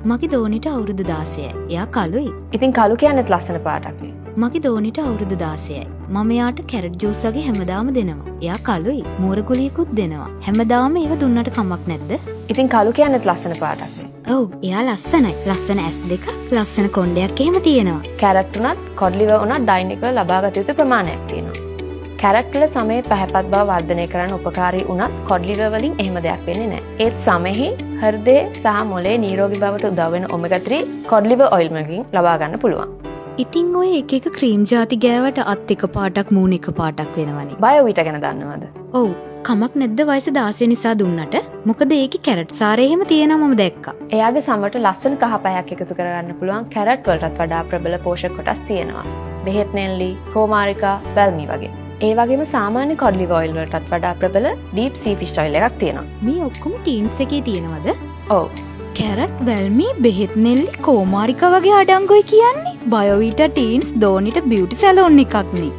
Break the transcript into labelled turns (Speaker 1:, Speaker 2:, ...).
Speaker 1: මගේ දෝනිට අවුරුදු 16යි. එයා කළුයි.
Speaker 2: ඉතින් කළු කියන්නේත් ලස්සන පාටක් නේ.
Speaker 1: මගේ දෝනිට අවුරුදු 16යි. මම එයාට කැරට් ජූස් වගේ හැමදාම දෙනවා. එයා කළුයි. මෝර ගුලියකුත් දෙනවා. හැමදාම ඒව දුන්නට කමක් නැද්ද?
Speaker 2: ඉතින් කළු කියන්නේත් ලස්සන පාටක් නේ.
Speaker 1: ඔව්, එයා ලස්සනයි. ලස්සන ඇස් දෙකක්, ලස්සන කොණ්ඩයක් එහෙම තියෙනවා.
Speaker 2: කැරට් උනත් කොඩ් ලිවර් උනත් දෛනිකව ලබාගත යුතු ප්‍රමාණයක් තියෙනවා. කැරට් වල සමයේ පැහැපත් බව වර්ධනය කරන්න උපකාරී උනත් කොඩ් ලිවර් වලින් එහෙම දෙයක් වෙන්නේ නැහැ. ඒත් සමෙහි හෘදයේ සහ මොළයේ නිරෝගී බවට උදව් වෙන ඔමෙගා 3 කොඩ් ලිවර් ඔයිල් වලින් ලබා ගන්න පුළුවන්.
Speaker 1: ඉතින් ඔය එක එක ක්‍රීම් ಜಾති ගෑවට අත් එක පාටක් මූණ එක පාටක් වෙනවනේ.
Speaker 2: බයෝවිටා ගැන දන්නවද?
Speaker 1: ඔව්, කමක් නැද්ද වයස 16 නිසා දුන්නට? මොකද ඒකේ කැරට් සාරය එහෙම තියෙනවා මම දැක්කා.
Speaker 2: එයාගේ සමට ලස්සන කහ පැයක් එකතු කරගන්න පුළුවන් කැරට් වලටත් වඩා ප්‍රබල පෝෂක කොටස් තියෙනවා. බෙහෙත් නෙල්ලි, කෝමාරිකා, වැල්මි වගේ. ඒ වගේම සාමාන්‍ය කොඩ් ලිවර් ඔයිල් වලටත් වඩා ප්‍රබල ඩීප් සී ෆිෂ් ඔයිල් එකක් තියෙනවා.
Speaker 1: මේ ඔක්කොම ටීන්ස් එකේ තියෙනවද?
Speaker 2: ඔව්.
Speaker 1: කැරට්, වැල්මි, බෙහෙත් නෙල්ලි, කෝමාරිකා වගේ අඩංගුයි කියන්නේ. බයෝවිටා ටීන්ස් දෝනිට බියුටි සැලෝන් එකක් නේ.